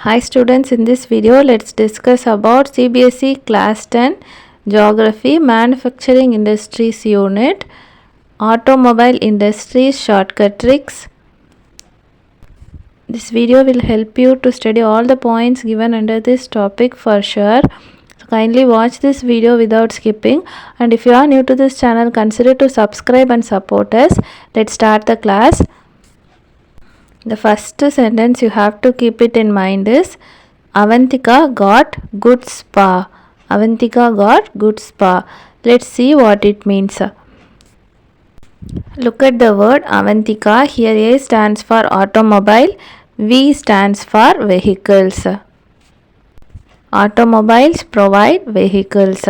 Hi students, in this video let's discuss about CBSE Class 10 Geography Manufacturing Industries Unit Automobile Industries Shortcut Tricks. This video will help you to study all the points given under this topic for sure. So kindly watch this video without skipping, and if you are new to this channel, consider to subscribe and support us. Let's start the class. The first sentence you have to keep it in mind is Avantika got good spa. Avantika got good spa. Let's see what it means. Look at the word Avantika. Here A stands for automobile, V stands for vehicles. Automobiles provide vehicles.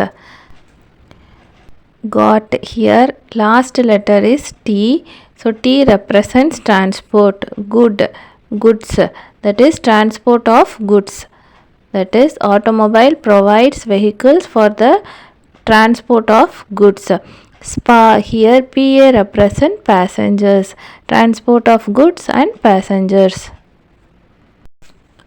Got here last letter is T. So T represents transport, goods, that is transport of goods. That is automobile provides vehicles for the transport of goods. Spa here PA represent passengers, transport of goods and passengers.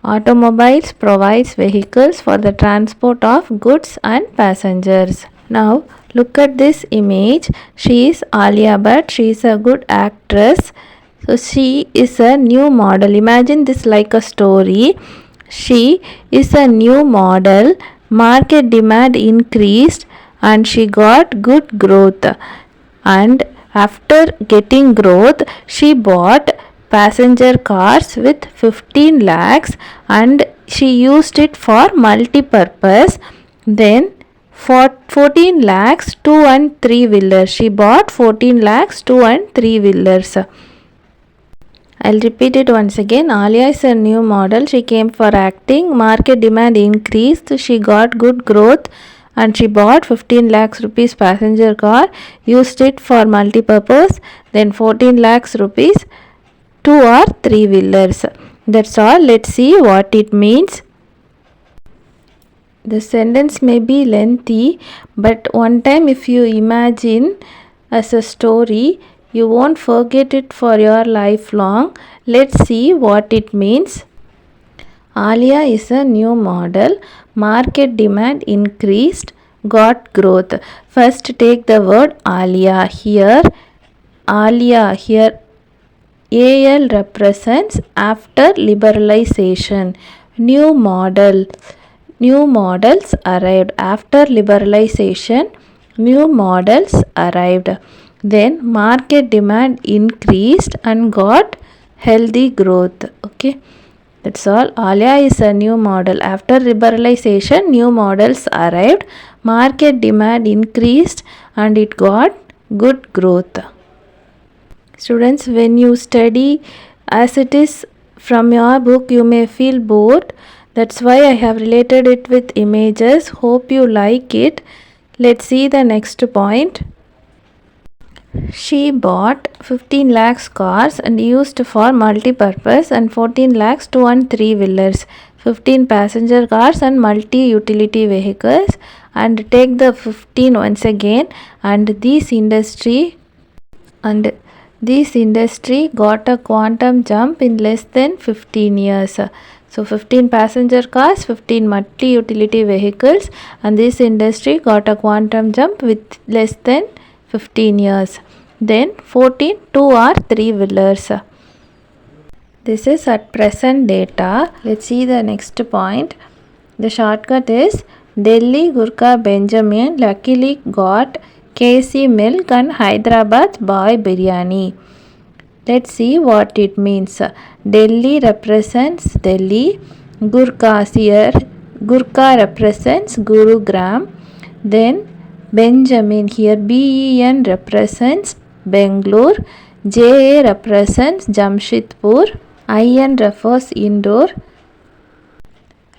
Automobiles provides vehicles for the transport of goods and passengers. Now look at this image. She is Alia Bhatt. She is a good actress. So she is a new model. Imagine this like a story. She is a new model. Market demand increased and she got good growth. And after getting growth, she bought passenger cars with 15 lakhs and she used it for multi-purpose. Then for 14 lakhs 2 and 3 wheelers. She bought 14 lakhs 2 and 3 wheelers. I'll repeat it once again. Alia is a new model. She came for acting. Market demand increased. She got good growth and she bought 15 lakhs rupees passenger car, used it for multi-purpose. Then 14 lakhs rupees 2 or 3 wheelers. That's all. Let's see what it means. The sentence may be lengthy, but one time if you imagine as a story, you won't forget it for your lifelong. Let's see what it means. Alia is a new model. Market demand increased, got growth. First take the word Alia here. Alia here. AL represents after liberalization. New model. New models arrived. After liberalization, new models arrived. Then market demand increased and got healthy growth. Okay, that's all. Alia is a new model. After liberalization, new models arrived. Market demand increased and it got good growth. Students, when you study as it is from your book, you may feel bored. That's why I have related it with images. Hope you like it. Let's see the next point. She bought 15 lakhs cars and used for multi-purpose and 14 lakhs 2 and 3 wheelers. 15 passenger cars and multi-utility vehicles. And take the 15 once again. And this industry got a quantum jump in less than 15 years. So 15 passenger cars, 15 multi-utility vehicles, and this industry got a quantum jump with less than 15 years. Then 14 2 or 3 wheelers. This is at present data. Let's see the next point. The shortcut is Delhi Gurkha Benjamin luckily got KC milk and Hyderabad boy biryani. Let's see what it means. Delhi represents Delhi. Gurkhas here. Gurkha represents Gurugram. Then Benjamin here. BEN represents Bangalore. JA represents Jamshedpur. IN refers Indore.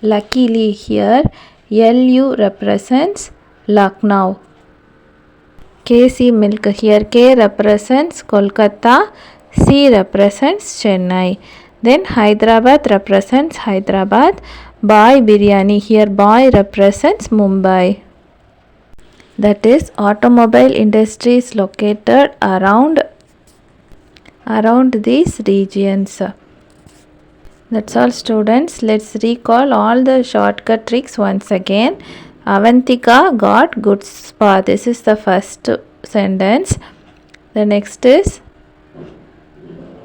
Luckily here. LU represents Lucknow. KC milk here. K represents Kolkata. C represents Chennai. Then Hyderabad represents Hyderabad. Boy biryani here. Boy represents Mumbai. That is automobile industries located around these regions. That's all students. Let's recall all the shortcut tricks once again. Avantika got good spa. This is the first sentence. The next is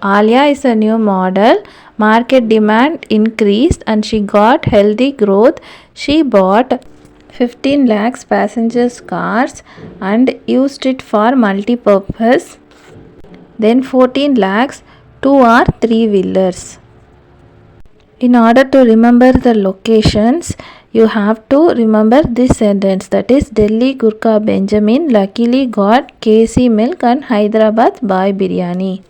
Alia is a new model. Market demand increased and she got healthy growth. She bought 15 lakhs passengers cars and used it for multi-purpose. Then 14 lakhs 2 or 3 wheelers. In order to remember the locations, you have to remember this sentence, that is Delhi Gurkha Benjamin luckily got KC milk and Hyderabad Bhai biryani.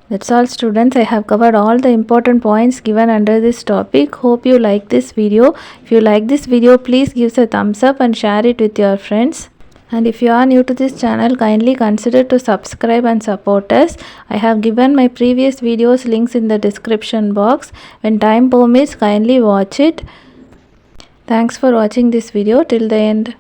That's all students. I have covered all the important points given under this topic. Hope you like this video. If you like this video, please give a thumbs up and share it with your friends. And if you are new to this channel, kindly consider to subscribe and support us. I have given my previous videos links in the description box. When time permits, kindly watch it. Thanks for watching this video till the end.